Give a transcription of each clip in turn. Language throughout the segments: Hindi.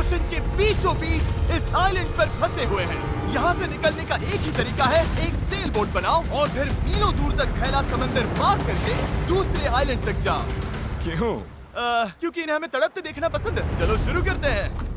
ओशन के बीचों बीच इस आइलैंड पर फंसे हुए हैं। यहाँ से निकलने का एक ही तरीका है, एक सेल बोट बनाओ और फिर मीलों दूर तक फैला समंदर पार करके दूसरे आइलैंड तक जाओ। क्यों? क्योंकि इन्हें हमें तड़पते देखना पसंद है। चलो शुरू करते हैं।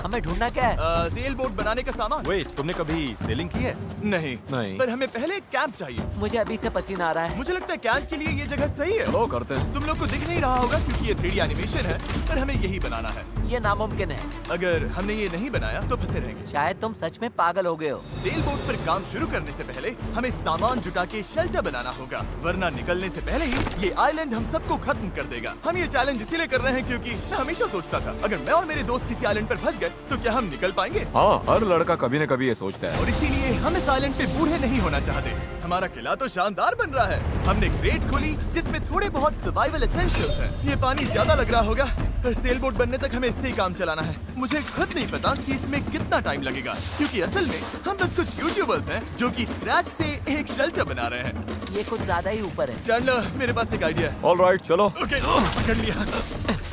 हमें ढूंढना क्या है? सेल बोट बनाने का सामान। वेट, तुमने कभी सेलिंग की है? नहीं नहीं। पर हमें पहले एक कैंप चाहिए। मुझे अभी से पसीना आ रहा है। मुझे लगता है कैंप के लिए ये जगह सही है। चलो करते हैं। तुम लोग को दिख नहीं रहा होगा क्योंकि ये 3D एनिमेशन है, पर हमें यही बनाना है। ये नामुमकिन है। अगर हमने ये नहीं बनाया तो फंसे रहेंगे। शायद तुम सच में पागल हो गए हो। सेल बोट पर काम शुरू करने से पहले हमें सामान जुटा के शेल्टर बनाना होगा, वरना निकलने से पहले ही ये आइलैंड हम सबको खत्म कर देगा। हम ये चैलेंज इसीलिए कर रहे हैं क्योंकि मैं हमेशा सोचता था अगर मैं और मेरे दोस्त किसी आइलैंड पर फंस गए तो क्या हम निकल पाएंगे? हाँ, हर लड़का कभी न कभी ये सोचता है। और इसीलिए हम इस आइलैंड पे बूढ़े नहीं होना चाहते। हमारा किला तो शानदार बन रहा है। हमने क्रेट खोली जिसमें थोड़े बहुत सर्वाइवल एसेंशियल्स हैं। ये पानी ज्यादा लग रहा होगा, पर सेल बोट बनने तक हमें इससे ही काम चलाना है। मुझे खुद नहीं पता कि इसमें कितना टाइम लगेगा, क्योंकि असल में हम बस कुछ यूट्यूबर्स हैं जो कि स्क्रैच से एक शेल्टर बना रहे हैं। ये कुछ ज्यादा ही ऊपर है। चैंडलर, मेरे पास एक आइडिया है। ऑलराइट, चलो। ओके, पकड़ लिया।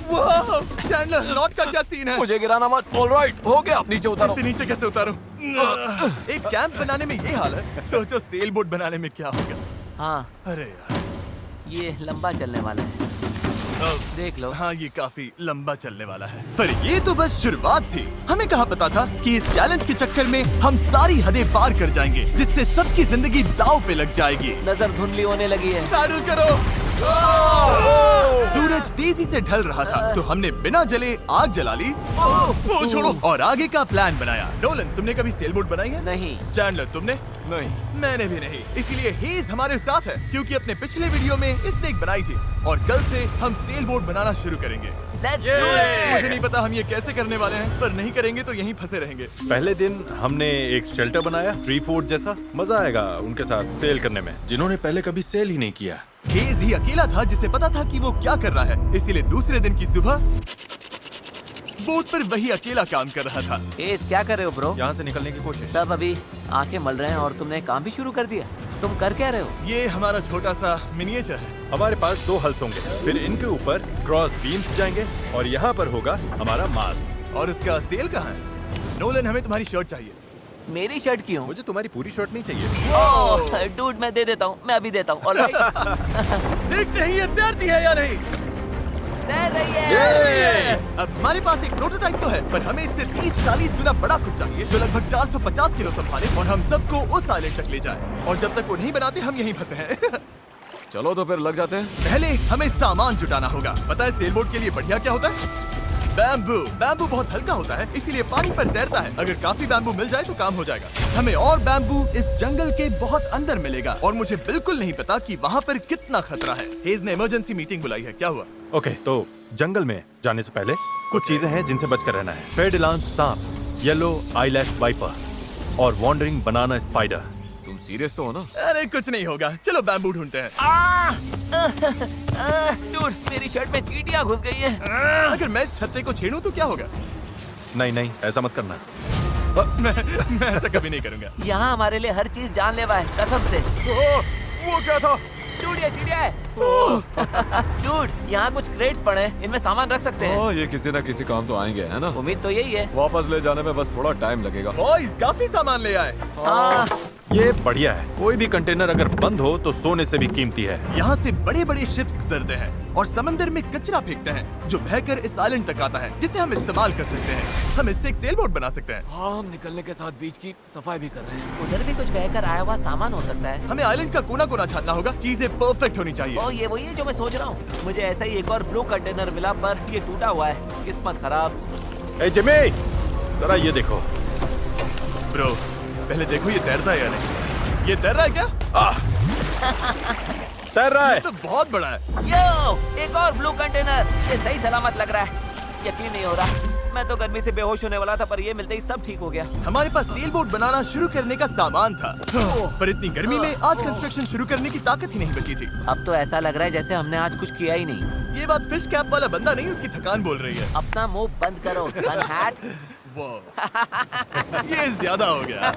वाह, चैंडलर, नॉट का क्या सीन है? मुझे गिराना मत। ऑलराइट, हो गया, नीचे उतारो। इससे नीचे कैसे उतारूं? एक कैंप बनाने में ये हाल है, सोचो सेल बोट बनाने में क्या होगा। हाँ, अरे यार, ये लंबा चलने वाला है। देख लो। हाँ, ये काफी लंबा चलने वाला है, पर ये तो बस शुरुआत थी। हमें कहाँ पता था कि इस चैलेंज के चक्कर में हम सारी हदें पार कर जाएंगे, जिससे सबकी जिंदगी दांव पे लग जाएगी। नजर धुंधली होने लगी है। तारुल करो। सूरज तेजी से ढल रहा था, तो हमने बिना जले आग जला ली। वो छोड़ो, और आगे का प्लान बनाया। नोलन, तुमने कभी सेल बोट बनाई है? नहीं। चैंडलर, तुमने? नहीं। मैंने भी नहीं। इसीलिए हेज हमारे साथ है, क्योंकि अपने पिछले वीडियो में इसने एक बनाई थी, और कल से हम सेल बोट बनाना शुरू करेंगे। Let's do it! मुझे नहीं पता हम ये कैसे करने वाले हैं, पर नहीं करेंगे तो यहीं फंसे रहेंगे। पहले दिन हमने एक शेल्टर बनाया, ट्री फोर्ट जैसा। मजा आएगा उनके साथ सेल करने में, जिन्होंने पहले कभी सेल ही नहीं किया। हेज ही अकेला था जिसे पता था कि वो क्या कर रहा है, इसीलिए दूसरे दिन की सुबह बोट पर वही अकेला काम कर रहा था। एस, क्या कर रहे हो ब्रो? यहाँ से निकलने की कोशिश। सब अभी आंखें मल रहे हैं और तुमने काम भी शुरू कर दिया। तुम कर क्या रहे हो? ये हमारा छोटा सा मिनिएचर है। हमारे पास 2 हल्स होंगे, फिर इनके ऊपर क्रॉस बीम्स जाएंगे और यहाँ पर होगा हमारा मास्ट। और इसका सेल कहाँ है? नोलन, हमें तुम्हारी शर्ट चाहिए। मेरी शर्ट क्यों? मुझे तुम्हारी पूरी शर्ट नहीं चाहिए। डूड, मैं दे देता हूँ, मैं अभी देता हूँ। ऑलराइट। देखते ही ये तैरती है या नहीं। तैर रही है। अब हमारे पास एक प्रोटोटाइप तो है, पर हमें इससे 30-40 गुना बड़ा कुछ चाहिए, जो लगभग 450 किलो संभाले और हम सबको उस आइलैंड तक ले जाए। और जब तक वो नहीं बनाते हम यहीं फंसे हैं। चलो तो फिर लग जाते हैं। पहले हमें सामान जुटाना होगा। पता है सेल बोट के लिए बढ़िया क्या होता है? बैम्बू। बैम्बू बहुत हल्का होता है, इसीलिए पानी पर तैरता है। अगर काफी बैम्बू मिल जाए तो काम हो जाएगा। हमें और बैम्बू इस जंगल के बहुत अंदर मिलेगा, और मुझे बिल्कुल नहीं पता कि वहाँ पर कितना खतरा है। हेज ने इमरजेंसी मीटिंग बुलाई है, क्या हुआ? ओके, तो जंगल में जाने से पहले कुछ चीजें हैं जिनसे बचकर रहना है। फेडिलांस सांप, येलो आईलैश वाइपर और वॉन्डरिंग बनाना स्पाइडर। तुम सीरियस तो हो ना? अरे कुछ नहीं होगा, चलो बैम्बू ढूंढते हैं। डूड, मेरी शर्ट में चींटियां घुस गई हैं। अगर मैं इस छत्ते को छेड़ूं तो क्या होगा? नहीं नहीं, ऐसा मत करना। मैं ऐसा कभी नहीं करूंगा। यहाँ हमारे लिए हर चीज जानलेवा है, कसम से। वो क्या था? डूड, ये चिड़िया है। डूड, यहाँ कुछ क्रेट्स पड़े हैं, इनमें सामान रख सकते हैं। हाँ, ये किसी न किसी काम तो आएंगे, है ना? उम्मीद तो यही है। वापस ले जाने में बस थोड़ा टाइम लगेगा। बॉयज, काफी सामान ले आए। हाँ। ये बढ़िया है। कोई भी कंटेनर अगर बंद हो तो सोने से भी कीमती है। यहाँ से बड़े बड़े शिप्स गुजरते हैं और समंदर में कचरा फेंकते हैं, जो बहकर इस आइलैंड तक आता है, जिसे हम इस्तेमाल कर सकते हैं। हम इससे एक सेल बोट बना सकते हैं। हाँ, हम निकलने के साथ बीच की सफाई भी कर रहे हैं। उधर भी कुछ बहकर आया हुआ सामान हो सकता है। हमें आइलैंड का कोना कोना छानना होगा, चीजें परफेक्ट होनी चाहिए। ओ, ये वही है जो मैं सोच रहा हूँ। मुझे ऐसा ही एक और ब्लू कंटेनर मिला, पर ये टूटा हुआ है। किस्मत खराब। ए जिमी, जरा ये देखो। ब्रो, पहले देखो ये तैरता है या नहीं। ये तैर रहा है क्या? तैर रहा है। तो बहुत बड़ा है। यो, एक और ब्लू कंटेनर। ये सही सलामत लग रहा है। यकीन नहीं हो रहा। मैं तो गर्मी से बेहोश होने वाला था, पर ये मिलते ही सब ठीक हो गया। हमारे पास सेल बोट बनाना शुरू करने का सामान था, पर इतनी गर्मी में आज कंस्ट्रक्शन शुरू करने की ताकत ही नहीं बची थी। अब तो ऐसा लग रहा है जैसे हमने आज कुछ किया ही नहीं। ये बात फिश कैप वाला बंदा नहीं, उसकी थकान बोल रही है। अपना मुंह बंद करो, सन हैट। ये ज्यादा हो गया।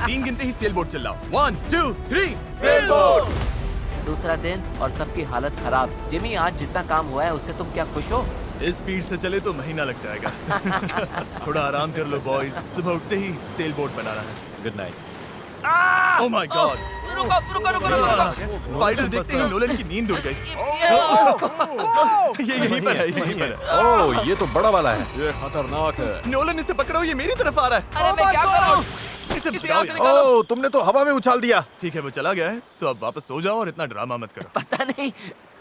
3 गिनते ही सेल बोट चलाओ। 1 2 3 सेल बोट। दूसरा दिन और सबकी हालत खराब। जिमी, आज जितना काम हुआ है उससे तुम क्या खुश हो? इस स्पीड से चले तो महीना लग जाएगा। थोड़ा आराम कर लो बॉयज, सुबह उठते ही सेल बोट बनाना है। Good night. Oh my God, रुको रुको रुको रुको। स्पाइडर देखते ही नोलन की नींद उड़ गई। ये यहीं पर है, यहीं पर है। ओह, ये तो बड़ा वाला है। ये खतरनाक है। नोलन इसे पकड़ो, ये मेरी तरफ आ रहा है। अरे मैं क्या कर रहा हूँ? इसे किसी बचाओ और से यार। निकालो। ओह, तुमने तो हवा में उछाल दिया। ठीक है, वो चला गया है, तो अब वापस सो जाओ और इतना ड्रामा मत करो। पता नहीं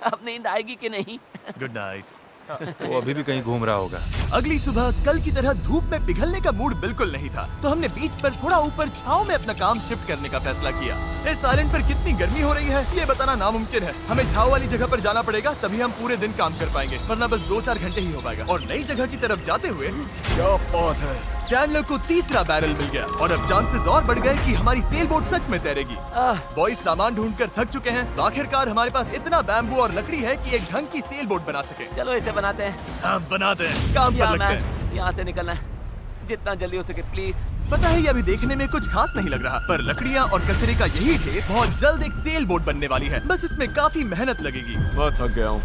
अब नींद आएगी कि नहीं। Good night. वो अभी भी कहीं घूम रहा होगा। अगली सुबह कल की तरह धूप में पिघलने का मूड बिल्कुल नहीं था, तो हमने बीच पर थोड़ा ऊपर छांव में अपना काम शिफ्ट करने का फैसला किया। इस आइलैंड पर कितनी गर्मी हो रही है ये बताना नामुमकिन है। हमें छांव वाली जगह पर जाना पड़ेगा, तभी हम पूरे दिन काम कर पाएंगे, वरना बस 2-4 घंटे ही हो पाएगा। और नई जगह की तरफ जाते हुए क्या बात है। चैंडलर को तीसरा बैरल मिल गया और अब चांसेस और बढ़ गए कि हमारी सेल बोट सच में तैरेगी। बॉयज सामान ढूंढकर थक चुके हैं, तो आखिरकार हमारे पास इतना बैम्बू और लकड़ी है कि एक ढंग की सेल बोट बना सके। चलो इसे बनाते हैं। हाँ, बनाते हैं, काम पर लगते हैं। यहाँ से निकलना है जितना जल्दी हो सके प्लीज। पता है ये अभी देखने में कुछ खास नहीं लग रहा, पर लकड़ियाँ और कचरे का यही ढेर बहुत जल्द एक सेल बोट बनने वाली है। बस इसमें काफी मेहनत लगेगी। मैं थक गया हूँ,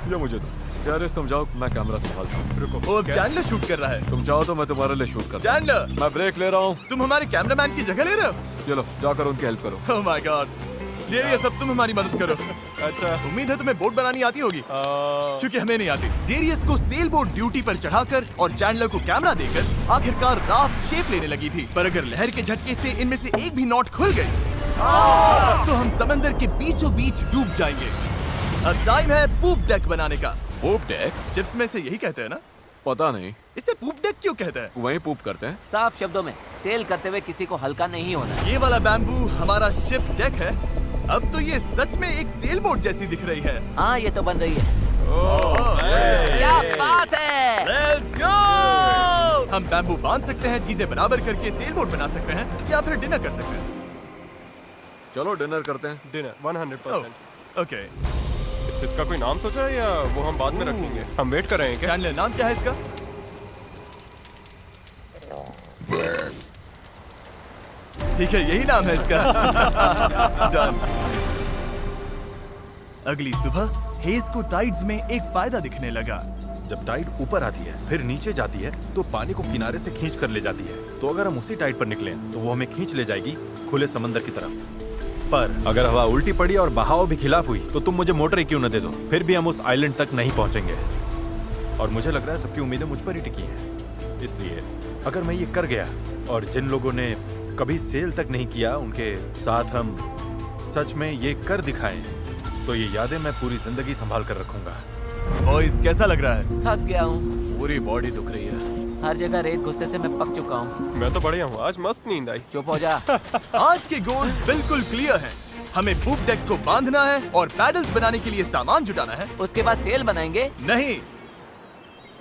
ये मुझे दो। गैरेज तुम जाओ, मैं कैमरा संभालता हूँ। रुको, वो अब चैंडलर शूट कर रहा है। तुम जाओ तो मैं तुम्हारे लिए शूट करता हूँ। चैंडलर, मैं ब्रेक ले रहा हूँ। तुम हमारे कैमरामैन की जगह ले रहे हो? चलो जाकर उनकी हेल्प करो। ओह माय गॉड, डेरियस अब तुम हमारी मदद करो। अच्छा उम्मीद है तुम्हें बोट बनानी आती होगी, क्योंकि हमें नहीं आती। डेरियस को सेल बोट ड्यूटी पर चढ़ाकर और चैंडलर को कैमरा देकर आखिरकार राफ्ट शेप लेने लगी थी, पर अगर लहर के झटके से इनमें से एक भी नॉट खुल गई तो हम समंदर के बीचों बीच डूब जाएंगे। अब टाइम है पूप डेक बनाने का। पूप डेक? शिप्स में से यही कहते हैं ना? पता नहीं, इसे पूप डेक क्यों कहते हैं? वहीं पूप करते हैं। साफ शब्दों में सेल करते हुए किसी को हल्का नहीं होना। ये वाला बैम्बू हमारा शिप डेक है। अब तो ये सच में एक सेल बोट जैसी दिख रही है। हाँ ये तो बन रही है। क्या बात है। Let's go! हम बैम्बू बांध सकते हैं, चीजें बराबर करके सेल बोट बना सकते हैं, या फिर डिनर कर सकते हैं। चलो डिनर करते हैं। डिनर 100%। ओके, इसका कोई नाम सोचा है या वो हम बाद में रखेंगे? हम वेट कर रहे हैं क्या? चैंडलर नाम क्या है इसका? ठीक है, यही नाम है इसका। Done. अगली सुबह हेज को टाइड्स में एक फायदा दिखने लगा। जब टाइड ऊपर आती है फिर नीचे जाती है तो पानी को किनारे से खींच कर ले जाती है। तो अगर हम उसी टाइड पर निकलें तो वो हमें खींच ले जाएगी खुले समंदर की तरफ। पर अगर हवा उल्टी पड़ी और बहाव भी खिलाफ हुई तो तुम मुझे मोटर ही क्यों न दे दो, फिर भी हम उस आइलैंड तक नहीं पहुंचेंगे। और मुझे लग रहा है सबकी उम्मीदें मुझ पर ही टिकी हैं। इसलिए अगर मैं ये कर गया और जिन लोगों ने कभी सेल तक नहीं किया उनके साथ हम सच में ये कर दिखाएं, तो ये यादें मैं पूरी जिंदगी संभाल कर रखूंगा। बॉयज कैसा लग रहा है? थक गया हूँ, पूरी बॉडी दुख रही है। हर जगह रेत घुसने से मैं पक चुका हूँ। मैं तो बढ़िया हूँ, आज मस्त नींद आई। चुप हो जा। आज के गोल्स बिल्कुल क्लियर हैं। हमें पूप डेक को बांधना है और पैडल्स बनाने के लिए सामान जुटाना है। उसके बाद सेल बनाएंगे। नहीं,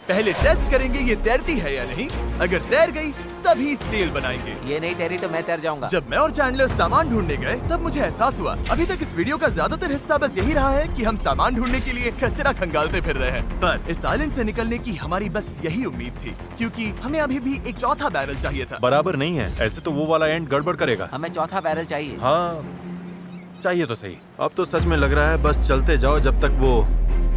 पहले टेस्ट करेंगे ये तैरती है या नहीं। अगर तैर गई तभी सेल बनाएंगे। ये नहीं तैरी तो मैं तैर जाऊंगा। जब मैं और चैंडलर सामान ढूंढने गए तब मुझे एहसास हुआ अभी तक इस वीडियो का ज्यादातर हिस्सा बस यही रहा है कि हम सामान ढूंढने के लिए कचरा खंगालते फिर रहे हैं। पर इस आइलैंड से निकलने की हमारी बस यही उम्मीद थी, क्योंकि हमें अभी भी एक चौथा बैरल चाहिए था। बराबर नहीं है, ऐसे तो वो वाला एंड गड़बड़ करेगा। हमें चौथा बैरल चाहिए। हाँ चाहिए तो सही। अब तो सच में लग रहा है बस चलते जाओ जब तक वो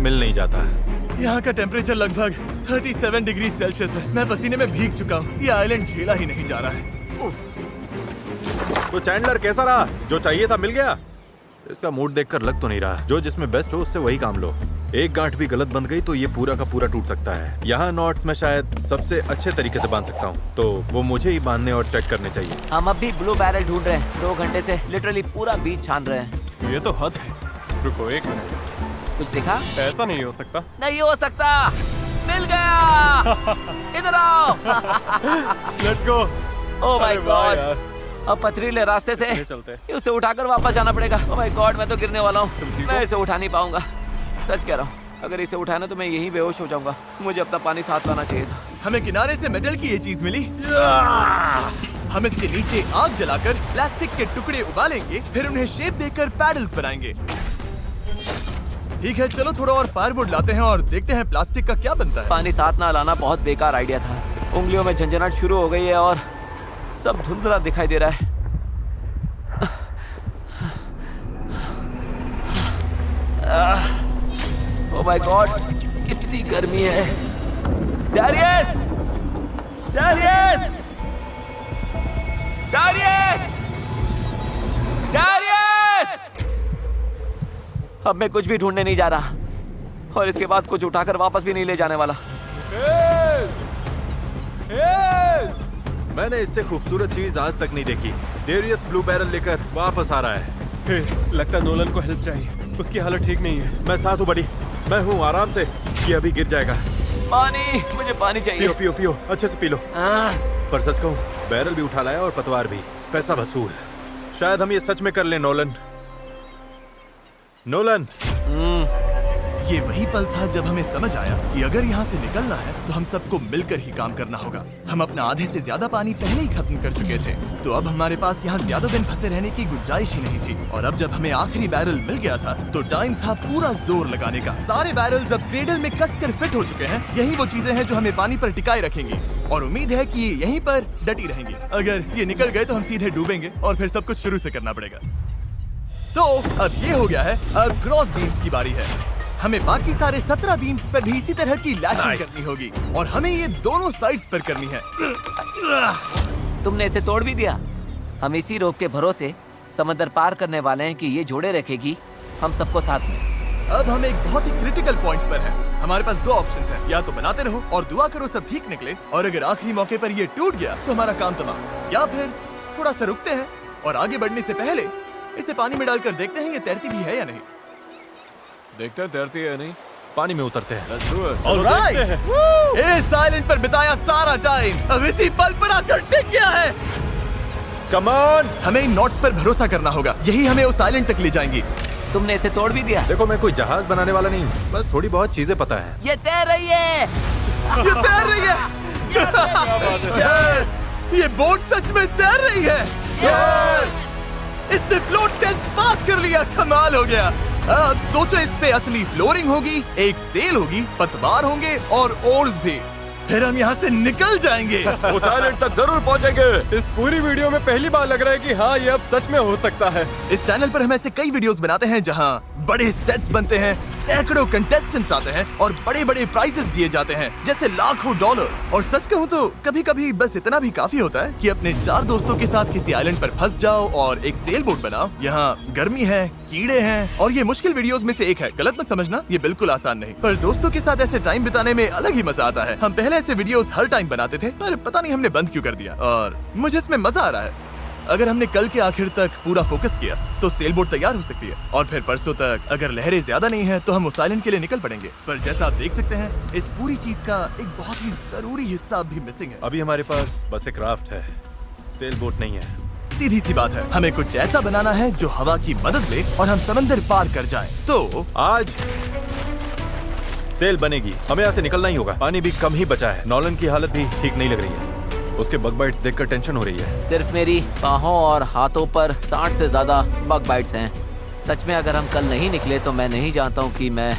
मिल नहीं जाता है। यहाँ का टेम्परेचर लगभग 37 डिग्री सेल्सियस है। मैं पसीने में भीग चुका हूँ। ये आइलैंड झेला ही नहीं जा रहा है। तो चैंडलर कैसा रहा? जो चाहिए था मिल गया? इसका मूड देखकर लग तो नहीं रहा। जो जिसमें बेस्ट हो उससे वही काम लो। एक गांठ भी गलत बंध गई तो ये पूरा का पूरा टूट सकता है। यहाँ नॉट्स में शायद सबसे अच्छे तरीके से बांध सकता हूँ, तो वो मुझे ही बांधने और चेक करने चाहिए। हम अब भी ब्लू बैरल ढूंढ रहे हैं। 2 घंटे से लिटरली पूरा बीच छान रहे हैं। ये तो हद है। रुको 1 मिनट, कुछ दिखा? ऐसा नहीं हो सकता। नहीं हो सकता। मिल गया। इधर आओ। Let's go. ओह माय अरे वाह गॉड। यार। अब पथरीले रास्ते से ये चलते हैं। उसे उठाकर वापस जाना पड़ेगा। ओह माय गॉड, मैं तो गिरने वाला हूँ। तुम ठीक मैं हो? इसे उठा नहीं पाऊंगा। सच कह रहा हूँ, अगर इसे उठाना तो मैं यहीं बेहोश हो जाऊंगा। मुझे अपना पानी साथ लाना चाहिए था। हमें किनारे से मेटल की ये चीज मिली। हम इसके नीचे आग जलाकर प्लास्टिक के टुकड़े उबालेंगे, फिर उन्हें शेप देकर पैडल्स बनाएंगे। ठीक है, चलो थोड़ा और फायरवुड लाते हैं और देखते हैं प्लास्टिक का क्या बनता है। पानी साथ ना लाना बहुत बेकार आइडिया था। उंगलियों में झंझनाहट शुरू हो गई है और सब धुंधला दिखाई दे रहा है। ओह माय गॉड, कितनी गर्मी है। डैरियस! डैरियस! डैरियस! डैरियस! अब मैं कुछ भी ढूंढने नहीं जा रहा और इसके बाद कुछ उठाकर वापस भी नहीं ले जाने वाला। मैंने इससे खूबसूरत चीज आज तक नहीं देखी। डेरियस ब्लू बैरल लेकर वापस आ रहा है। लगता है नोलन को हेल्प चाहिए, उसकी हालत ठीक नहीं है। मैं साथ हूँ बड़ी, मैं हूँ आराम से। ये अभी गिर जाएगा। पानी, मुझे पानी चाहिए। पियो पियो पियो, अच्छे से पी लो। पर सच कहूँ, बैरल भी उठा लाया और पतवार भी। पैसा वसूल। शायद हम ये सच में कर लें नोलन। नोलन, ये वही पल था जब हमें समझ आया कि अगर यहाँ से निकलना है तो हम सबको मिलकर ही काम करना होगा। हम अपना आधे से ज्यादा पानी पहले ही खत्म कर चुके थे, तो अब हमारे पास यहाँ ज्यादा दिन फंसे रहने की गुंजाइश ही नहीं थी। और अब जब हमें आखिरी बैरल मिल गया था तो टाइम था पूरा जोर लगाने का। सारे बैरल्स अब क्रेडल में कसकर फिट हो चुके हैं। यही वो चीजें हैं जो हमें पानी पर टिकाए रखेंगी और उम्मीद है कि ये यहीं पर डटी रहेंगी। अगर ये निकल गए तो हम सीधे डूबेंगे और फिर सब कुछ शुरू से करना पड़ेगा। तो अब ये हो गया है, अब क्रॉस बीम्स की बारी है। हमें बाकी सारे 17 बीम्स पर भी इसी तरह की लैशिंग करनी होगी और हमें ये दोनों साइड्स पर करनी है। तुमने इसे तोड़ भी दिया। हम इसी रोप के भरोसे समंदर पार करने वाले हैं कि ये जोड़े रखेगी हम सबको साथ में। अब हम एक बहुत ही क्रिटिकल पॉइंट पर हैं। हमारे पास दो ऑप्शंस हैं, या तो बनाते रहो और दुआ करो सब ठीक निकले, और अगर आखिरी मौके पर ये टूट गया तो हमारा काम तमाम। या फिर थोड़ा सा रुकते हैं और आगे बढ़ने से पहले इसे पानी में डालकर देखते हैं ये तैरती भी है या नहीं। देखते हैं तैरती है या नहीं। पानी में उतरते हैं। Let's do it. ऑलराइट, इस आइलैंड पर बिताया सारा टाइम अब इसी पल पर आकर टिक गया है। Come on. हमें इन नोट्स पर भरोसा करना होगा, यही हमें उस आइलैंड तक ले जाएंगी। तुमने इसे तोड़ भी दिया। देखो, मैं कोई जहाज बनाने वाला नहीं, बस थोड़ी बहुत चीजें पता है। ये तैर रही है। ये तैर रही है। यस, ये बोट सच में तैर रही है। यस, इसने फ्लोट टेस्ट पास कर लिया। कमाल हो गया। अब सोचो, इस पे असली फ्लोरिंग होगी, एक सेल होगी, पतवार होंगे और ओर्स भी। फिर हम यहाँ से निकल जाएंगे। उस आइलैंड तक जरूर पहुंचेंगे। इस पूरी वीडियो में पहली बार लग रहा है कि हाँ, ये अब सच में हो सकता है। इस चैनल पर हम ऐसे कई वीडियोस बनाते हैं जहाँ बड़े सेट्स बनते हैं, सैकड़ों कंटेस्टेंट्स आते हैं और बड़े बड़े प्राइजेस दिए जाते हैं, जैसे लाखों डॉलर्स। और सच कहूँ तो कभी कभी बस इतना भी काफी होता है कि अपने 4 दोस्तों के साथ किसी आइलैंड पर फंस जाओ और एक सेल बोट बनाओ। यहाँ गर्मी है, कीड़े हैं और ये मुश्किल वीडियोस में से एक है। गलत मत समझना, ये बिल्कुल आसान नहीं, पर दोस्तों के साथ ऐसे टाइम बिताने में अलग ही मजा आता है। हम पहले ऐसे वीडियोस हर टाइम बनाते थे, पर पता नहीं हमने बंद क्यों कर दिया, और मुझे इसमें मजा आ रहा है। अगर हमने कल के आखिर तक पूरा फोकस किया तो सेल बोट तैयार हो सकती है, और फिर परसों तक अगर लहरें ज्यादा नहीं है तो हम उस आइलैंड के लिए निकल पड़ेंगे। पर जैसा आप देख सकते हैं, इस पूरी चीज का एक बहुत ही जरूरी हिस्सा भी मिसिंग है। अभी हमारे पास बस एक राफ्ट है, सेल बोट नहीं है। सीधी सी बात है, हमें कुछ ऐसा बनाना है जो हवा की मदद ले और हम समंदर पार कर जाएं। तो आज सेल बनेगी, हमें यहाँ से निकलना ही होगा। पानी भी कम ही बचा है। नॉलन की हालत भी ठीक नहीं लग रही है, उसके बग बाइट्स देखकर टेंशन हो रही है। सिर्फ मेरी बाहों और हाथों पर 60 से ज्यादा बग बाइट्स हैं। सच में अगर हम कल नहीं निकले तो मैं नहीं जानता हूँ कि मैं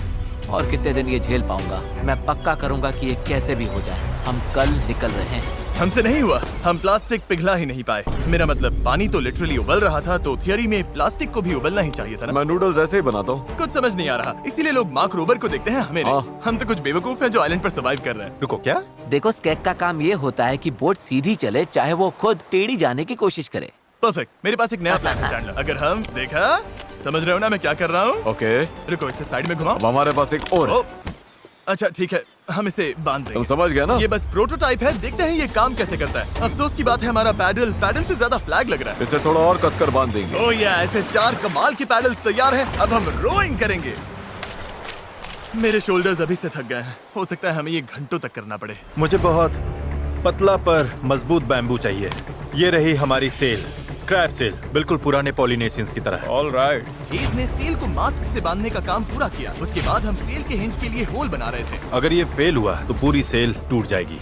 और कितने दिन ये झेल पाऊंगा। मैं पक्का करूंगा कि ये कैसे भी हो जाए। हम कल निकल रहे हैं। हमसे नहीं हुआ, हम प्लास्टिक पिघला ही नहीं पाए। मेरा मतलब पानी तो लिटरली उबल रहा था, तो थियरी में प्लास्टिक को भी उबलना ही चाहिए था ना। मैं नूडल्स ऐसे ही बनाता हूँ। कुछ समझ नहीं आ रहा, इसीलिए लोग मार्क रोबर को देखते हैं, हमें नहीं। हम तो कुछ बेवकूफ हैं जो आइलैंड पर सर्वाइव कर रहे हैं। रुको, क्या? देखो, स्केक का काम ये होता है कि बोट सीधी चले, चाहे वो खुद टेढ़ी जाने की कोशिश करे। परफेक्ट, मेरे पास एक नया प्लान है चैंडलर। अगर हम देखा, समझ रहे हो ना मैं क्या कर रहा हूँ? ओके, रुको, इसे साइड में घुमाओ। अब हमारे पास एक और है। ओ, अच्छा ठीक है, हम इसे बांध तुम देंगे। समझ गया ना? ये बस प्रोटोटाइप है, देखते हैं ये काम कैसे करता है। अफसोस की बात है, हमारा पैडल से ज्यादा फ्लैग लग रहा है। इसे थोड़ा और कसकर बांध देंगे। ओह या, ऐसे 4 कमाल के पैडल्स तैयार हैं। अब हम रोइंग करेंगे। मेरे शोल्डर्स अभी से थक गए हैं, हो सकता है हमें ये घंटों तक करना पड़े। मुझे बहुत पतला पर मजबूत बैम्बू चाहिए। ये रही हमारी सेल, क्रैब सेल, बिल्कुल पुराने पॉलिनेशियंस की तरह। All right. हेज ने सेल को मास्क से बांधने का काम पूरा किया। उसके बाद हम सेल के हिंज के लिए होल बना रहे थे। अगर ये फेल हुआ तो पूरी सेल टूट जाएगी।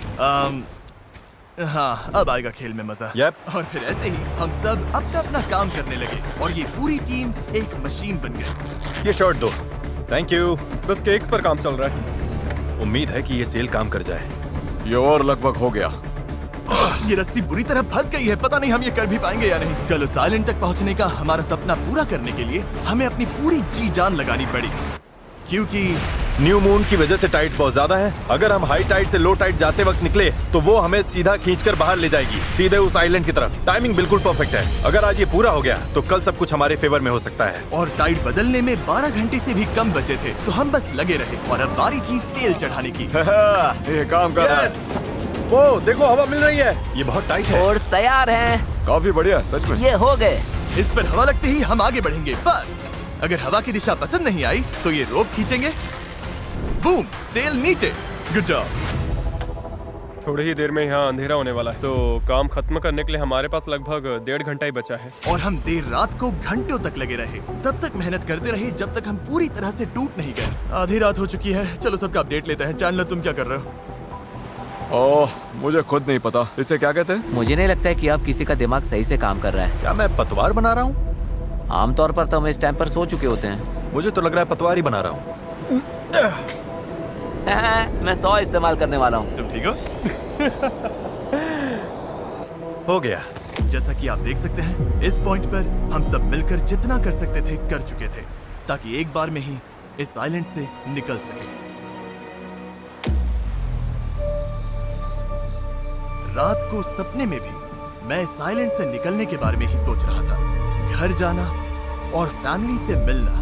हाँ, अब आएगा खेल में मजा। Yep. और फिर ऐसे ही हम सब अपना अपना काम करने लगे और ये पूरी टीम एक मशीन बन गई। ये शॉट दो। Thank you. बस केक्स पर काम चल रहा है। उम्मीद है कि ये सेल काम कर जाए। ये और लगभग हो गया। ये रस्सी बुरी तरह फंस गई है, पता नहीं हम ये कर भी पाएंगे या नहीं। कल उस आइलैंड तक पहुंचने का हमारा सपना पूरा करने के लिए हमें अपनी पूरी जी जान लगानी पड़ी, क्योंकि न्यू मून की वजह से टाइड्स बहुत ज्यादा हैं। अगर हम हाई टाइड से लो टाइड जाते वक्त निकले तो वो हमें सीधा खींचकर बाहर ले जाएगी, सीधे उस आइलैंड की तरफ। टाइमिंग बिल्कुल परफेक्ट है। अगर आज ये पूरा हो गया तो कल सब कुछ हमारे फेवर में हो सकता है। और टाइड बदलने में 12 घंटे से भी कम बचे थे, तो हम बस लगे रहे और अब बारी थी सेल चढ़ाने की। ये काम कर रहा है। Yes! वो देखो हवा मिल रही है। ये बहुत टाइट है। ओर्स तैयार हैं। काफी बढ़िया, सच में। ये हो गए। इस पर हवा लगते ही हम आगे बढ़ेंगे, पर अगर हवा की दिशा पसंद नहीं आई तो ये रोप खींचेंगे। बूम, सेल नीचे। Good job. थोड़ी ही देर में यहाँ अंधेरा होने वाला है, तो काम खत्म करने के लिए हमारे पास लगभग 1.5 घंटा ही बचा है। और हम देर रात को घंटों तक लगे रहे, तब तक मेहनत करते रहे जब तक हम पूरी तरह से टूट नहीं गए। आधी रात हो चुकी है, चलो सबका अपडेट लेते हैं। चैंडलर, तुम क्या कर रहे हो? ओह, मुझे खुद नहीं पता इसे क्या कहते हैं। मुझे नहीं लगता है कि अब किसी का दिमाग सही से काम कर रहा है। क्या मैं पतवार बना रहा हूँ? आमतौर पर तो हम इस टाइम पर सो चुके होते हैं। मुझे तो लग रहा है पतवार ही बना रहा हूँ। मैं 100 इस्तेमाल करने वाला हूँ। तुम ठीक हो? हो गया। जैसा कि आप देख सकते हैं, इस पॉइंट पर हम सब मिलकर जितना कर सकते थे कर चुके थे, ताकि एक बार में ही इस आइलैंड से निकल सके। रात को सपने में भी मैं इस आइलैंड से निकलने के बारे में ही सोच रहा था। घर जाना और फैमिली से मिलना,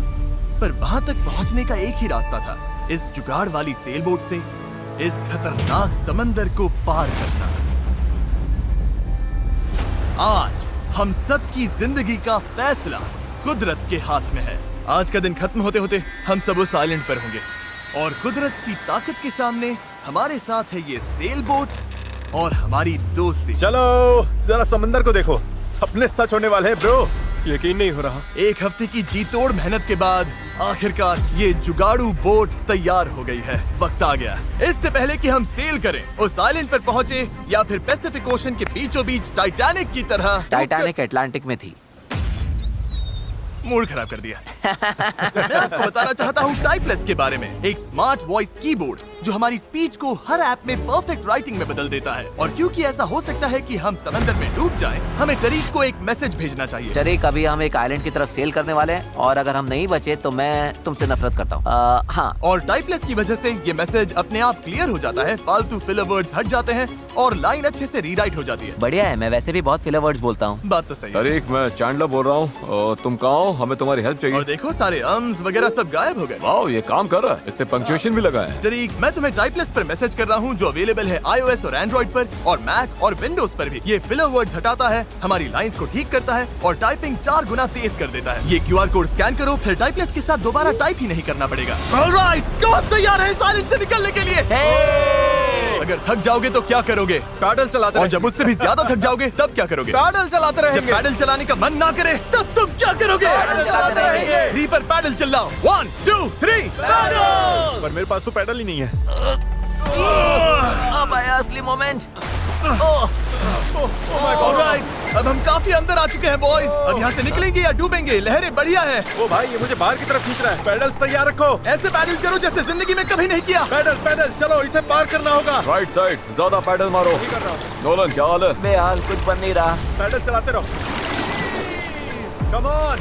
पर वहां तक पहुंचने का एक ही रास्ता था, इस जुगाड़ वाली सेल बोट से इस खतरनाक समंदर को पार करना। आज हम सब की जिंदगी का फैसला कुदरत के हाथ में है। आज का दिन खत्म होते होते हम सब उस आइलैंड पर होंगे, और कुदरत की ताकत के सामने हमारे साथ है ये सेल बोट और हमारी दोस्ती। चलो जरा समंदर को देखो, सपने सच होने वाले हैं ब्रो। यकीन नहीं हो रहा। एक हफ्ते की जी तोड़ मेहनत के बाद आखिरकार ये जुगाड़ू बोट तैयार हो गई है। वक्त आ गया, इससे पहले कि हम सेल करें, उस आइलैंड पर पहुंचे या फिर पैसिफिक ओशन के बीचों बीच टाइटैनिक की तरह। टाइटैनिक अटलांटिक में थी। मूड खराब कर दिया। मैं आपको बताना चाहता हूँ टाइपलेस के बारे में, एक स्मार्ट वॉइस कीबोर्ड जो हमारी स्पीच को हर ऐप में परफेक्ट राइटिंग में बदल देता है। और क्योंकि ऐसा हो सकता है कि हम समंदर में डूब जाएं, हमें टरीक को एक मैसेज भेजना चाहिए। टरीक, अभी हम एक आइलैंड की तरफ सेल करने वाले हैं, और अगर हम नहीं बचे तो मैं तुमसे नफरत करता हूँ। हाँ। और टाइपलेस की वजह से ये मैसेज अपने आप क्लियर हो जाता है, फालतू फिलर वर्ड्स हट जाते हैं और लाइन अच्छे से रीराइट हो जाती है। बढ़िया है, मैं वैसे भी बहुत फिलर वर्ड्स बोलता हूँ। बात तो सही है। तरीक, मैं चैंडलर बोल रहा हूँ। तुम कहाँ हो? हमें तुम्हारी हेल्प चाहिए। और देखो सारे अम्स वगैरह सब गायब हो गए। वाओ, ये काम कर रहा है। इसने पंक्चुएशन भी लगा है। टरीक, मैं तुम्हें टाइपलेस पर मैसेज कर रहा हूँ जो अवेलेबल है iOS और एंड्रॉइड पर, और मैक और विंडोज पर भी। ये फिलर वर्ड्स हटाता है, हमारी लाइंस को ठीक करता है और टाइपिंग 4 गुना तेज कर देता है। ये QR कोड स्कैन करो, फिर टाइपलेस के साथ दोबारा टाइप ही नहीं करना पड़ेगा। ऑलराइट, कब तैयार है इस आइलैंड से निकलने के लिए? अगर थक जाओगे तो क्या करोगे? पैडल चलाते और जब उससे भी ज्यादा थक जाओगे तब क्या करोगे? पैडल चलाते जब रहेंगे। पैडल चलाने का मन ना करे तब तुम क्या करोगे? पैडल चलाते रहेंगे। 3 पर पैडल चिल्लाओ। 1 2 3 पैडल। पर मेरे पास तो पैडल ही नहीं है। अब आया असली मोमेंट। ऑलराइट, अब हम काफी अंदर आ चुके हैं बॉयज। अब यहाँ से निकलेंगे या डूबेंगे? लहरें बढ़िया है। ओ भाई, ये मुझे बाहर की तरफ खींच रहा है। पैडल्स तैयार रखो। ऐसे पैडल करो जैसे जिंदगी में कभी नहीं किया। पैडल पैडल, चलो इसे पार करना होगा। राइट साइड, ज्यादा पैडल मारो। नोलन, क्या हाल है? बेहाल, कुछ बन नहीं रहा। पैडल चलाते रहो। Come on,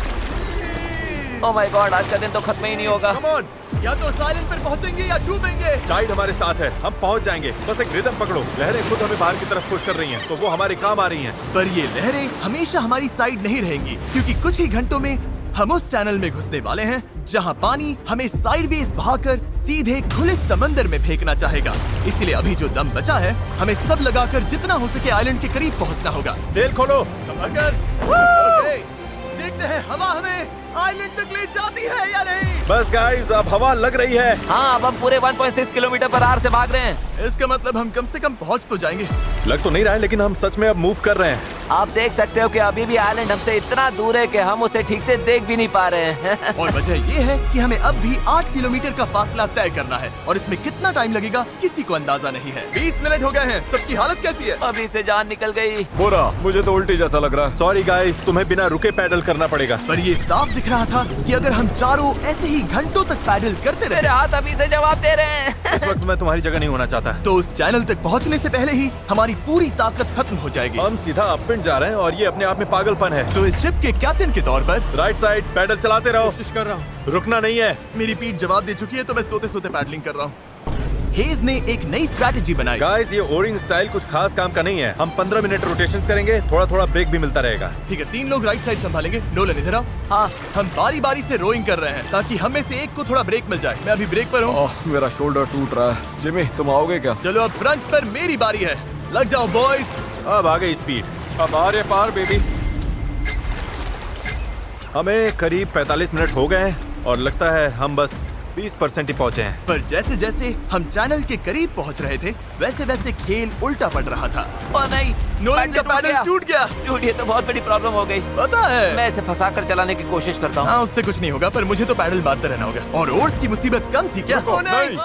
oh my God, आज का दिन तो खत्म ही नहीं होगा। Come on. या तो साइलेंट पर पहुंचेंगे या डूबेंगे। टाइड हमारे साथ है, हम पहुंच जाएंगे। बस एक रिदम पकड़ो। लहरें खुद हमें बाहर की तरफ पुश कर रही हैं, तो वो हमारे काम आ रही हैं। पर ये लहरें हमेशा हमारी साइड नहीं रहेंगी, क्योंकि कुछ ही घंटों में हम उस चैनल में घुसने वाले हैं जहां पानी हमें साइडवेज बहाकर सीधे खुले समंदर में फेंकना चाहेगा। इसलिए अभी जो दम बचा है, हमें सब लगाकर जितना हो सके आइलैंड के करीब पहुंचना होगा। सेल खोलो। ओके, देखते हैं हवा हमें आइलैंड तक ले जाती है या नहीं। बस गाइस, अब हवा लग रही है। हाँ, अब हम पूरे 1.6 किलोमीटर पर आवर से भाग रहे हैं। इसका मतलब हम कम से कम पहुंच तो जाएंगे। लग तो नहीं रहा है, लेकिन हम सच में अब मूव कर रहे हैं। आप देख सकते हो कि अभी भी आइलैंड हमसे इतना दूर है कि हम उसे ठीक से देख भी नहीं पा रहे हैं। और वजह ये है कि हमें अब भी 8 किलोमीटर का फासला तय करना है, और इसमें कितना टाइम लगेगा किसी को अंदाजा नहीं है। 20 मिनट हो गए हैं। सबकी हालत कैसी है? अभी से जान निकल गई। बुरा, मुझे तो उल्टी जैसा लग रहा है। सॉरी गाइस, तुम्हें बिना रुके पैडल करना पड़ेगा। पर ये साफ दिख रहा था कि अगर हम चारों ऐसे ही घंटों तक पैडल करते मेरे रहे हाथ अभी से जवाब दे रहे हैं। इस वक्त मैं तुम्हारी जगह नहीं होना चाहता। तो उस चैनल तक पहुंचने से पहले ही हमारी पूरी ताकत खत्म हो जाएगी। हम सीधा अपविंड जा रहे हैं और ये अपने आप में पागलपन है। तो इस शिप के कैप्टन के तौर पर राइट साइड पैडल चलाते रहो, कोशिश कर रहा हूँ। रुकना नहीं है। मेरी पीठ जवाब दे चुकी है, तो मैं सोते सोते पैडलिंग कर रहा हूँ। हेज ने एक नई स्ट्रैटेजी बनाई। गाइस, ये ओरिंग स्टाइल कुछ खास काम का नहीं है। हम 15 मिनट रोटेशंस करेंगे, थोड़ा थोड़ा ब्रेक भी मिलता रहेगा। ठीक है, 3 लोग राइट साइड संभालेंगे। नोलन इधर आओ। हाँ, हम बारी बारी से रोइंग कर रहे हैं ताकि हम में से एक को थोड़ा ब्रेक मिल जाए। मैं अभी ब्रेक पर हूँ। ओह, मेरा शोल्डर टूट रहा है। जिमी, तुम आओगे क्या? चलो अब फ्रंट पर मेरी बारी है। लग जाओ बॉयज। अब आ गई स्पीड। हमारे पार बेबी। हमें करीब 45 मिनट हो गए हैं और लगता है हम बस 20% ही पहुंचे हैं। पर जैसे जैसे हम चैनल के करीब पहुंच रहे थे, वैसे वैसे खेल उल्टा पड़ रहा था। ओ नहीं, नोलन का पैडल टूट गया। टूट, ये तो बहुत बड़ी प्रॉब्लम हो गई। पता है, मैं इसे फंसा कर चलाने की कोशिश करता हूँ। हाँ, उससे कुछ नहीं होगा, पर मुझे तो पैडल मारते रहना होगा। और ओर्स की मुसीबत कम थी क्या? ओ नहीं,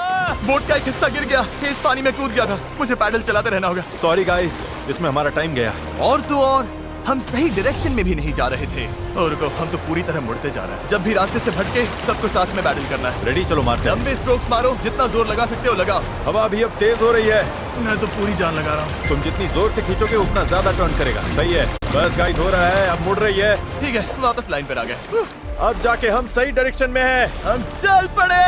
बोट का एक हिस्सा गिर गया। इस पानी में कूद गया था। मुझे पैडल चलाते रहना होगा। सॉरी गाइस, इसमें हमारा टाइम गया। और तो और हम सही डायरेक्शन में भी नहीं जा रहे थे। और रुको, हम तो पूरी तरह मुड़ते जा रहे हैं। जब भी रास्ते से भटके, सबको साथ में पैडल करना है। रेडी, चलो मारते हैं। लंबे स्ट्रोक्स मारो, जितना जोर लगा सकते हो लगाओ। हवा भी अब तेज हो रही है। मैं तो पूरी जान लगा रहा हूँ। तुम जितनी जोर से खींचोगे उतना ज्यादा टर्न करेगा। सही है, बस गाइस हो रहा है, अब मुड़ रही है। ठीक है, वापस लाइन पर आ गए। अब जाके हम सही डायरेक्शन में हैं। हम चल पड़े।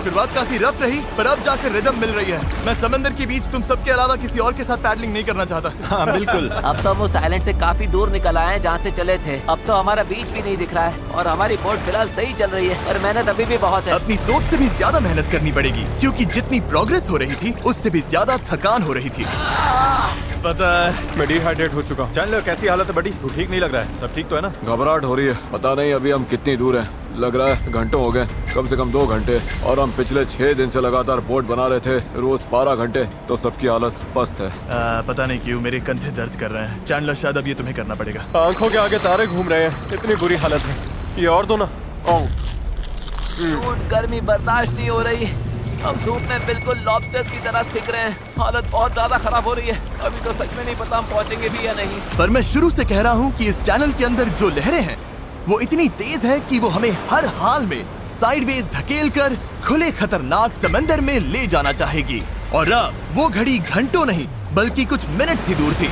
शुरुआत काफी रफ रही, पर अब जाकर रिदम मिल रही है। मैं समंदर के बीच तुम सबके अलावा किसी और के साथ पैडलिंग नहीं करना चाहता। हाँ बिल्कुल। अब तो हम उस आइलैंड से काफी दूर निकल आए हैं जहाँ से चले थे। अब तो हमारा बीच भी नहीं दिख रहा है और हमारी बोट फिलहाल सही चल रही है, पर मेहनत अभी भी बहुत है। अपनी सोच से भी ज्यादा मेहनत करनी पड़ेगी, क्योंकि जितनी प्रोग्रेस हो रही थी उससे भी ज्यादा थकान हो रही थी। पता है, मैं डिहाइड्रेट हो चुका हूँ। चैनलर, कैसी हालत है बड़ी? तू ठीक नहीं लग रहा है। सब ठीक तो है ना? घबराहट हो रही है। पता नहीं अभी हम कितनी दूर हैं। लग रहा है घंटों हो गए, कम से कम 2 घंटे। और हम पिछले 6 दिन से लगातार बोट बना रहे थे, रोज 12 घंटे। तो सबकी हालत पस्त है। पता नहीं क्यों मेरे कंधे दर्द कर रहे हैं। चैंडलर, शायद अब ये तुम्हें करना पड़ेगा। आंखों के आगे तारे घूम रहे हैं। इतनी बुरी हालत है। ये और दो ना। सूट, गर्मी बर्दाश्त नहीं हो रही। हम धूप में बिल्कुल लॉबस्टर्स की तरह सिक रहे हैं। हालत बहुत ज्यादा खराब हो रही है। अभी तो सच में नहीं पता हम पहुंचेंगे भी या नहीं। पर मैं शुरू से कह रहा हूँ कि इस चैनल के अंदर जो लहरें हैं वो इतनी तेज है कि वो हमें हर हाल में साइडवेज धकेल कर खुले खतरनाक समंदर में ले जाना चाहेगी। और अब वो घड़ी घंटों नहीं बल्कि कुछ मिनट्स ही दूर थी।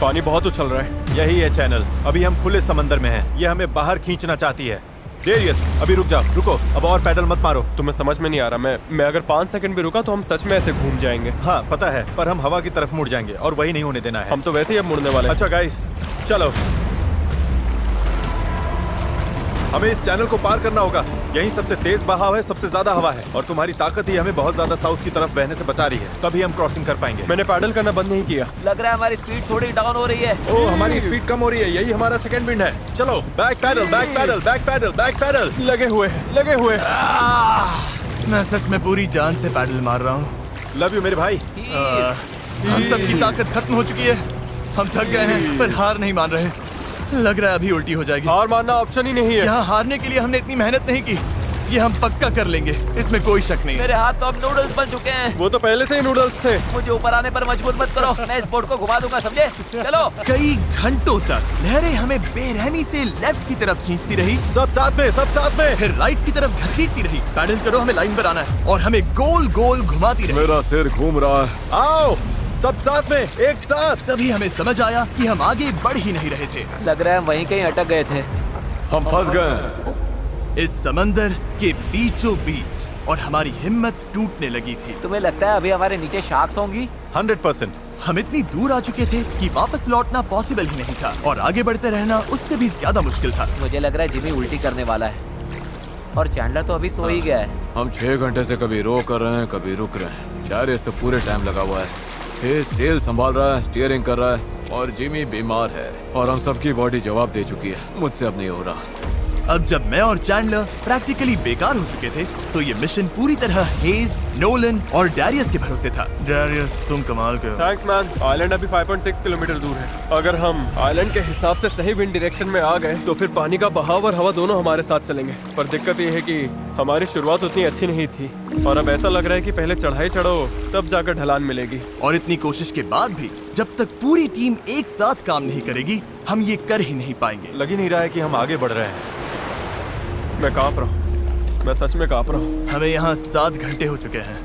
पानी बहुत उछल रहा है। यही है चैनल। अभी हम खुले समंदर में हैं। ये हमें बाहर खींचना चाहती है। डेरियस, अभी रुक जाओ। रुको, अब और पैडल मत मारो। तुम्हें समझ में नहीं आ रहा। मैं अगर 5 सेकंड भी रुका तो हम सच में ऐसे घूम जाएंगे। हाँ पता है, पर हम हवा की तरफ मुड़ जाएंगे और वही नहीं होने देना है। हम तो वैसे ही अब मुड़ने वाले हैं। अच्छा गाइस, चलो। हमें इस चैनल को पार करना होगा। यही सबसे तेज बहाव है, सबसे ज्यादा हवा है और तुम्हारी ताकत ही हमें बहुत ज्यादा साउथ की तरफ बहने से बचा रही है। तभी हम क्रॉसिंग कर पाएंगे। मैंने पैडल करना बंद नहीं किया। लग रहा है हमारी स्पीड थोड़ी डाउन हो रही है। ओ, हमारी स्पीड कम हो रही है। यही हमारा सेकंड विंड है। चलो, back pedal, back pedal, back pedal, back pedal. लगे हुए हैं, लगे हुए हैं। मैं सच में पूरी जान से पैडल मार रहा हूँ। लव यू मेरे भाई। हम सबकी ताकत खत्म हो चुकी है। हम थक गए हैं, पर हार नहीं मान रहे। लग रहा है अभी उल्टी हो जाएगी। हार मानना ऑप्शन ही नहीं है। यहाँ हारने के लिए हमने इतनी मेहनत नहीं की। ये हम पक्का कर लेंगे, इसमें कोई शक नहीं है। मेरे हाथ तो अब नूडल्स बन चुके हैं। वो तो पहले से ही नूडल्स थे। मुझे ऊपर आने पर मजबूर मत करो। मैं इस बोट को घुमा दूंगा, समझे? चलो। कई घंटों तक लहरें हमें बेरहमी से लेफ्ट की तरफ खींचती रही, सब साथ में, सब साथ में। फिर राइट की तरफ घसीटती रही। पैडल करो, हमें लाइन पर आना है और हमें गोल गोल घुमाती रही। मेरा सिर घूम रहा है। आओ, सब साथ में, एक साथ। तभी हमें समझ आया कि हम आगे बढ़ ही नहीं रहे थे। लग रहा है हम वहीं कहीं अटक गए थे। हम फंस गए हैं। इस समंदर के बीचों बीच और हमारी हिम्मत टूटने लगी थी। तुम्हें लगता है अभी हमारे नीचे शार्क्स होंगी? 100%। हम इतनी दूर आ चुके थे कि वापस लौटना पॉसिबल ही नहीं था और आगे बढ़ते रहना उससे भी ज्यादा मुश्किल था। मुझे लग रहा है जिमी उल्टी करने वाला है और चैंडलर तो अभी सो ही गया है। हम 6 घंटे से कभी रो कर रहे हैं, कभी रुक रहे हैं। डैरियस तो पूरे टाइम लगा हुआ है। हे सेल संभाल रहा है, स्टीयरिंग कर रहा है और जिमी बीमार है और हम सबकी बॉडी जवाब दे चुकी है। मुझसे अब नहीं हो रहा। अब जब मैं और चैंडलर प्रैक्टिकली बेकार हो चुके थे, तो ये मिशन पूरी तरह हेज, नोलन और डैरियस के भरोसे था। डैरियस, तुम कमाल के हो। Thanks man. आइलैंड अभी 5.6 किलोमीटर दूर है। अगर हम आइलैंड के हिसाब से सही विंड डायरेक्शन में आ गए तो फिर पानी का बहाव और हवा दोनों हमारे साथ चलेंगे। पर दिक्कत ये है कि हमारी शुरुआत उतनी अच्छी नहीं थी और अब ऐसा लग रहा है कि पहले चढ़ाई चढ़ो तब जाकर ढलान मिलेगी। और इतनी कोशिश के बाद भी जब तक पूरी टीम एक साथ काम नहीं करेगी, हम ये कर ही नहीं पाएंगे। लग ही नहीं रहा है कि हम आगे बढ़ रहे हैं। मैं कांप रहा हूँ, मैं सच में कांप रहा हूँ। हमें यहाँ 7 घंटे हो चुके हैं।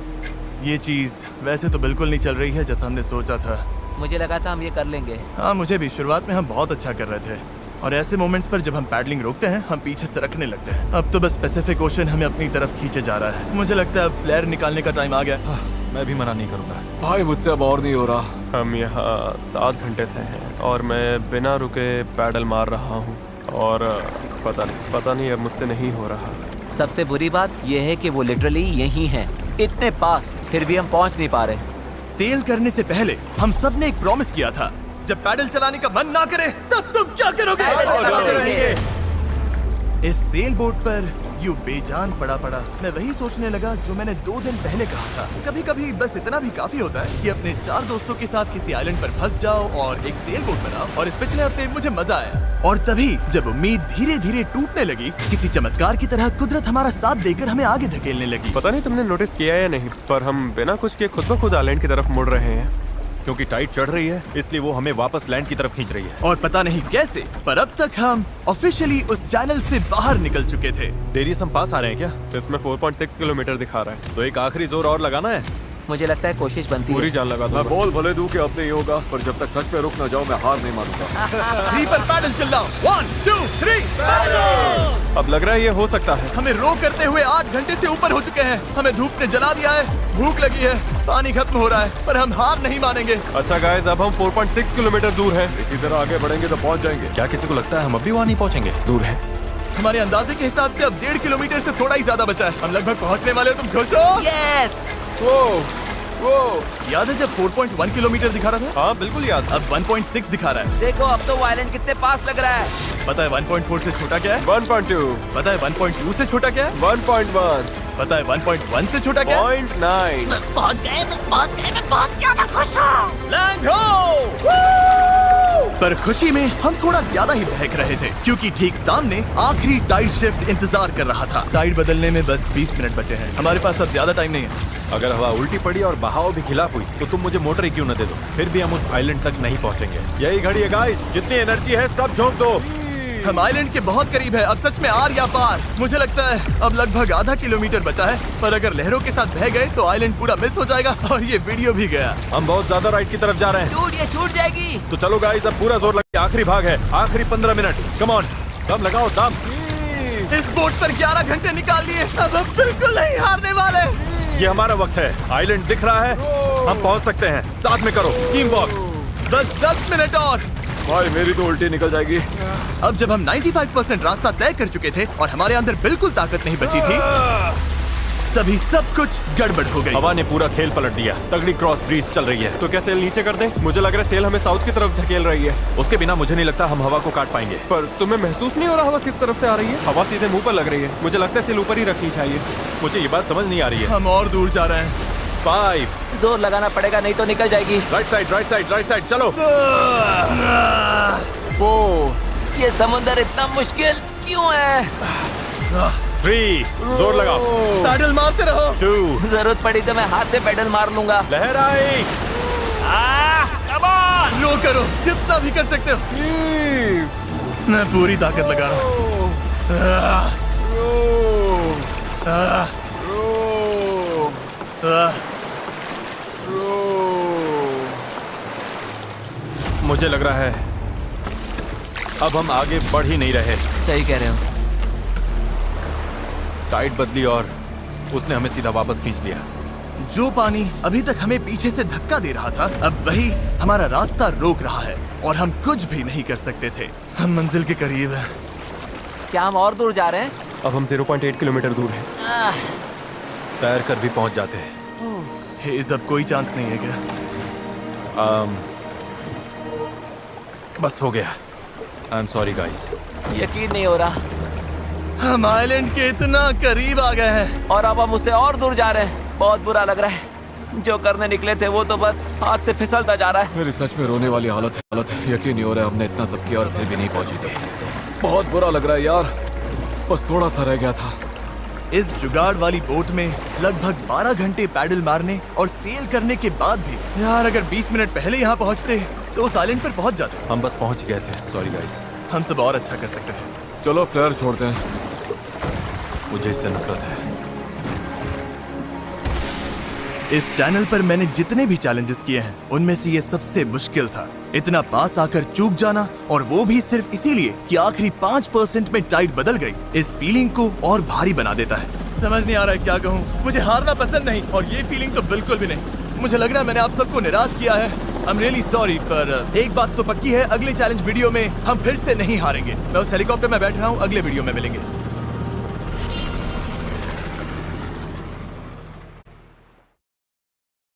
ये चीज वैसे तो बिल्कुल नहीं चल रही है जैसा हमने सोचा था। मुझे लगा था हम ये कर लेंगे। हाँ, मुझे भी। शुरुआत में हम बहुत अच्छा कर रहे थे और ऐसे मोमेंट्स पर जब हम पैडलिंग रोकते हैं, हम पीछे सरकने लगते हैं। अब तो बस पैसिफिक ओशन हमें अपनी तरफ खींचे जा रहा है। मुझे लगता है अब फ्लेयर निकालने का टाइम आ गया। मैं भी मना नहीं करूंगा। भाई मुझसे अब और नहीं हो रहा। हम यहाँ 7 घंटे से हैं और मैं बिना रुके पैडल मार रहा हूँ और पता नहीं अब मुझसे नहीं हो रहा। सबसे बुरी बात यह है कि वो लिटरली यहीं हैं, इतने पास, फिर भी हम पहुंच नहीं पा रहे। सेल करने से पहले हम सब ने एक प्रॉमिस किया था, जब पैडल चलाने का मन ना करे तब तुम क्या करोगे? चलाते रहेंगे। इस सेल बोट पर यूं बेजान पड़ा मैं वही सोचने लगा जो मैंने 2 दिन पहले कहा था। कभी कभी बस इतना भी काफी होता है कि अपने 4 दोस्तों के साथ किसी आइलैंड पर फंस जाओ और एक सेल बोट बनाओ। और इस पिछले हफ्ते मुझे मजा आया। और तभी जब उम्मीद धीरे धीरे टूटने लगी, किसी चमत्कार की तरह कुदरत हमारा साथ देकर हमें आगे धकेलने लगी। पता नहीं तुमने नोटिस किया या नहीं, पर हम बिना कुछ किए खुद ब खुद आइलैंड की तरफ मुड़ रहे हैं। क्योंकि टाइड चढ़ रही है, इसलिए वो हमें वापस लैंड की तरफ खींच रही है। और पता नहीं कैसे, पर अब तक हम ऑफिशियली उस चैनल से बाहर निकल चुके थे। डेरियस हम पास आ रहे हैं क्या? इसमें 4.6 किलोमीटर दिखा रहा है। तो एक आखिरी जोर और लगाना है। मुझे लगता है कोशिश बनती पूरी है। जान लगा मैं दूंगा। बोल भले दूं कि अब नहीं होगा, पर जब तक सच में रुक ना जाऊं मैं हार नहीं मानूंगा। 3 पर पैडल चलाओ। 1 2 3 अब लग रहा है ये हो सकता है। हमें रो करते हुए 8 घंटे से ऊपर हो चुके हैं। हमें धूप ने जला दिया है, भूख लगी है, पानी खत्म हो रहा है, पर हम हार नहीं मानेंगे। अच्छा गाइस, अब हम 4.6 किलोमीटर दूर हैं। इसी तरह आगे बढ़ेंगे तो पहुंच जाएंगे। क्या किसी को लगता है हम अभी वहाँ नहीं पहुँचेंगे? दूर है। हमारे अंदाजे के हिसाब से अब 1.5 किलोमीटर से थोड़ा ही ज्यादा बचा है। हम लगभग पहुंचने वाले हो। तुम खुश हो? यस। वो याद है जब 4.1 किलोमीटर दिखा रहा था? हाँ बिल्कुल याद। अब 1.6 दिखा रहा है। देखो अब तो वो आइलैंड कितने पास लग रहा है। पता है 1.4 से छोटा क्या है? 1.2, पता है 1.2 से छोटा क्या है? 1.1, पता है 1.1 से छोटा क्या है? 0.9। बस पहुंच गए, मैं बहुत ज्यादा खुश हूँ। लैंड हो! पर खुशी में हम थोड़ा ज्यादा ही बहक रहे थे, क्योंकि ठीक सामने आखिरी टाइड शिफ्ट इंतजार कर रहा था। टाइड बदलने में बस 20 मिनट बचे हैं। हमारे पास अब ज्यादा टाइम नहीं है। अगर हवा उल्टी पड़ी और बहाव भी खिलाफ हुई तो तुम मुझे मोटर ही क्यों न दे दो, फिर भी हम उस आइलैंड तक नहीं पहुंचेंगे। यही घड़ी है गाइस, जितनी एनर्जी है सब झोंक दो। हम आइलैंड के बहुत करीब है। अब सच में आर या पार। मुझे लगता है अब लगभग आधा किलोमीटर बचा है, पर अगर लहरों के साथ बह गए तो आइलैंड पूरा मिस हो जाएगा और ये वीडियो भी गया। हम बहुत ज्यादा राइट की तरफ जा रहे हैं। डूड, ये छूट जाएगी। तो चलो गाइस, अब पूरा जोर लगे। आखिरी भाग है, आखिरी 15 मिनट। कम ऑन, दम लगाओ दम। इस बोट पर 11 घंटे निकाल लिए। अब हम बिल्कुल नहीं हारने वाले। ये हमारा वक्त है। आइलैंड दिख रहा है, हम पहुंच सकते हैं। साथ में करो, टीम वर्क। बस 10 मिनट और। भाई मेरी तो उल्टी निकल जाएगी। अब जब हम 95% रास्ता तय कर चुके थे और हमारे अंदर बिल्कुल ताकत नहीं बची थी, तभी सब कुछ गड़बड़ हो गई। हवा ने पूरा खेल पलट दिया। तगड़ी क्रॉस ब्रीज चल रही है। तो क्या सेल नीचे कर दें? मुझे लग रहा है सेल हमें साउथ की तरफ धकेल रही है। उसके बिना मुझे नहीं लगता हम हवा को काट पाएंगे। पर तुम्हें महसूस नहीं हो रहा हवा किस तरफ से आ रही है? हवा सीधे मुंह पर लग रही है। मुझे लगता है सेल ऊपर ही रखनी चाहिए। मुझे ये बात समझ नहीं आ रही है। हम और दूर जा रहे हैं। 5 जोर लगाना पड़ेगा, नहीं तो निकल जाएगी। Right side, right side, right side, चलो। 4, ये समुंदर इतना मुश्किल क्यों है? 3, जोर लगाओ। पैडल मारते रहो। 2, जरूरत पड़ी तो मैं हाथ से पेडल मार लूंगा। लहर आई। Come on. लो करो, जितना भी कर सकते हो। मैं पूरी ताकत लगा रहा हूँ। मुझे लग रहा है अब हम आगे बढ़ ही नहीं रहे। सही कह रहे हो। टाइड बदली और उसने हमें सीधा वापस खींच लिया। जो पानी अभी तक हमें पीछे से धक्का दे रहा था, अब वही हमारा रास्ता रोक रहा है और हम कुछ भी नहीं कर सकते थे। हम मंजिल के करीब हैं। क्या हम और दूर जा रहे हैं? अब हम 0.8 किलोमीटर दूर हैं। तैर कर भी पहुंच जाते हैं। हेज, अब कोई चांस नहीं है क्या? बस हो गया। I am sorry guys. यकीन नहीं हो रहा। हम आइलैंड के इतना करीब आ गए हैं। और अब हम उससे और दूर जा रहे हैं। बहुत बुरा लग रहा है। जो करने निकले थे वो तो बस हाथ से फिसलता जा रहा है। मेरी सच में रोने वाली हालत है। यकीन नहीं हो रहा है हमने इतना सब किया और फिर भी नहीं पहुंची थी। बहुत बुरा लग रहा है यार। बस थोड़ा सा रह गया था। इस जुगाड़ वाली बोट में लगभग 12 घंटे पैडल मारने और सेल करने के बाद भी यार अगर 20 मिनट पहले यहाँ पहुँचते तो उस आइलैंड पर पहुँच जाते। हम बस पहुंच गए थे। Sorry guys. हम सब और अच्छा कर सकते थे। चलो फ्लेयर छोड़ते हैं। मुझे इससे नफरत है। इस चैनल पर मैंने जितने भी चैलेंजेस किए हैं उनमें से ये सबसे मुश्किल था। इतना पास आकर चूक जाना, और वो भी सिर्फ इसीलिए कि आखिरी 5% में टाइड बदल गई, इस फीलिंग को और भारी बना देता है। समझ नहीं आ रहा है क्या कहूँ। मुझे हारना पसंद नहीं और ये फीलिंग तो बिल्कुल भी नहीं। मुझे लग रहा है मैंने आप सबको निराश किया है। I'm really sorry, पर एक बात तो पक्की है, अगले चैलेंज वीडियो में हम फिर से नहीं हारेंगे। मैं उस हेलीकॉप्टर में बैठ रहा हूँ। अगले वीडियो में मिलेंगे।